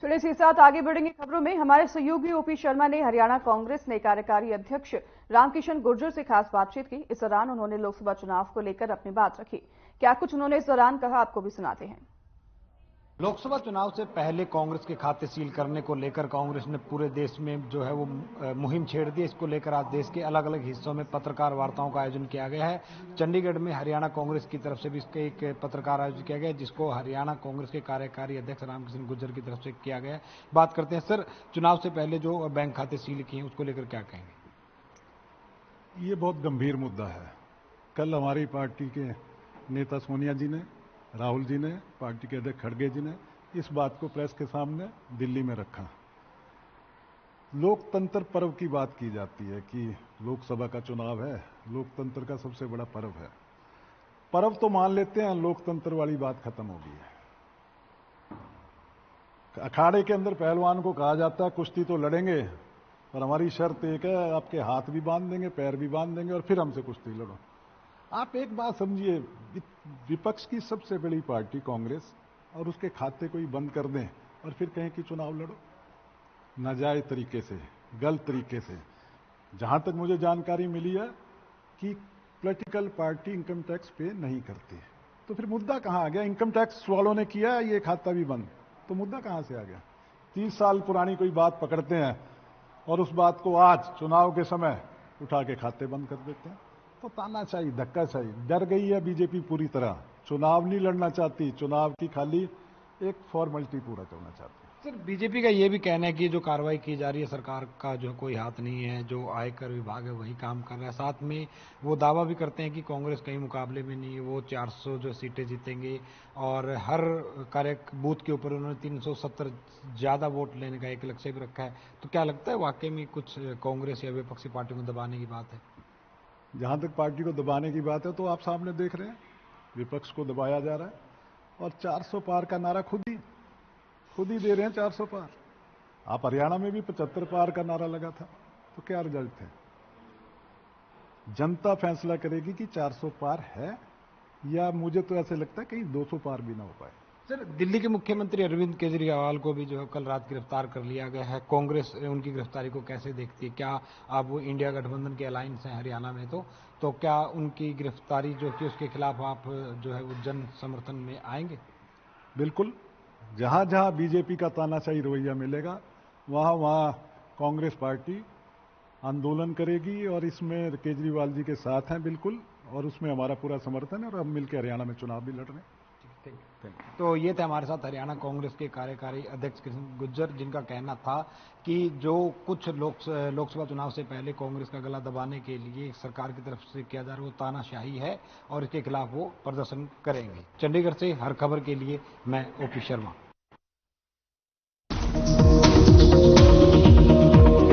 चलिए इसी के साथ आगे बढ़ेंगे खबरों में। हमारे सहयोगी ओपी शर्मा ने हरियाणा कांग्रेस ने कार्यकारी अध्यक्ष रामकिशन गुर्जर से खास बातचीत की। इस दौरान उन्होंने लोकसभा चुनाव को लेकर अपनी बात रखी। क्या कुछ उन्होंने इस दौरान कहा, आपको भी सुनाते हैं। लोकसभा चुनाव से पहले कांग्रेस के खाते सील करने को लेकर कांग्रेस ने पूरे देश में जो है वो मुहिम छेड़ दी। इसको लेकर आज देश के अलग अलग हिस्सों में पत्रकार वार्ताओं का आयोजन किया गया है। चंडीगढ़ में हरियाणा कांग्रेस की तरफ से भी इसके एक पत्रकार आयोजन किया गया है, जिसको हरियाणा कांग्रेस के कार्यकारी अध्यक्ष रामकिशन गुर्जर की तरफ से किया गया है। बात करते हैं सर, चुनाव से पहले जो बैंक खाते सील किए हैं उसको लेकर क्या कहेंगे? ये बहुत गंभीर मुद्दा है। कल हमारी पार्टी के नेता सोनिया जी ने, राहुल जी ने, पार्टी के अध्यक्ष खड़गे जी ने इस बात को प्रेस के सामने दिल्ली में रखा। लोकतंत्र पर्व की बात की जाती है कि लोकसभा का चुनाव है, लोकतंत्र का सबसे बड़ा पर्व है। पर्व तो मान लेते हैं, लोकतंत्र वाली बात खत्म हो गई है। अखाड़े के अंदर पहलवान को कहा जाता है कुश्ती तो लड़ेंगे, पर हमारी शर्त एक है, आपके हाथ भी बांध देंगे, पैर भी बांध देंगे और फिर हमसे कुश्ती लड़ो। आप एक बात समझिए, विपक्ष की सबसे बड़ी पार्टी कांग्रेस और उसके खाते कोई बंद कर दें और फिर कहें कि चुनाव लड़ो, नाजायज तरीके से, गलत तरीके से। जहां तक मुझे जानकारी मिली है कि पॉलिटिकल पार्टी इनकम टैक्स पे नहीं करती, तो फिर मुद्दा कहां आ गया? इनकम टैक्स वालों ने किया, ये खाता भी बंद, तो मुद्दा कहां से आ गया? 30 साल पुरानी कोई बात पकड़ते हैं और उस बात को आज चुनाव के समय उठा के खाते बंद कर देते हैं। तो तानाशाही, धक्काशाही, डर गई है बीजेपी पूरी तरह। चुनाव नहीं लड़ना चाहती, चुनाव की खाली एक फॉर्मेलिटी पूरा करना चाहती है। सर, बीजेपी का ये भी कहना है कि जो कार्रवाई की जा रही है सरकार का जो कोई हाथ नहीं है, जो आयकर विभाग है वही काम कर रहा है। साथ में वो दावा भी करते हैं कि कांग्रेस कहीं मुकाबले में नहीं है, वो 400 जो सीटें जीतेंगे और हर कार्य बूथ के ऊपर उन्होंने 370 ज्यादा वोट लेने का एक लक्ष्य भी रखा है। तो क्या लगता है वाकई में कुछ कांग्रेस या विपक्षी पार्टी को दबाने की बात है? जहां तक पार्टी को दबाने की बात है तो आप सामने देख रहे हैं, विपक्ष को दबाया जा रहा है और 400 पार का नारा खुद ही दे रहे हैं। 400 पार, आप हरियाणा में भी 75 पार का नारा लगा था, तो क्या रिजल्ट है? जनता फैसला करेगी कि 400 पार है, या मुझे तो ऐसे लगता है कहीं 200 पार भी ना हो पाए। सर, दिल्ली के मुख्यमंत्री अरविंद केजरीवाल को भी जो है कल रात गिरफ्तार कर लिया गया है। कांग्रेस उनकी गिरफ्तारी को कैसे देखती है? क्या आप वो इंडिया गठबंधन के अलायंस हैं हरियाणा में, तो क्या उनकी गिरफ्तारी जो कि उसके खिलाफ आप जो है वो जन समर्थन में आएंगे? बिल्कुल, जहां जहां बीजेपी का तानाशाही रवैया मिलेगा वहां वहां कांग्रेस पार्टी आंदोलन करेगी और इसमें केजरीवाल जी के साथ हैं बिल्कुल, और उसमें हमारा पूरा समर्थन है और हम मिलकर हरियाणा में चुनाव भी लड़ रहे हैं। तो ये थे हमारे साथ हरियाणा कांग्रेस के कार्यकारी अध्यक्ष कृष्ण गुर्जर, जिनका कहना था कि जो कुछ लोकसभा चुनाव से पहले कांग्रेस का गला दबाने के लिए सरकार की तरफ से किया जा रहा है वो तानाशाही है और इसके खिलाफ वो प्रदर्शन करेंगे। चंडीगढ़ से हर खबर के लिए मैं ओपी शर्मा।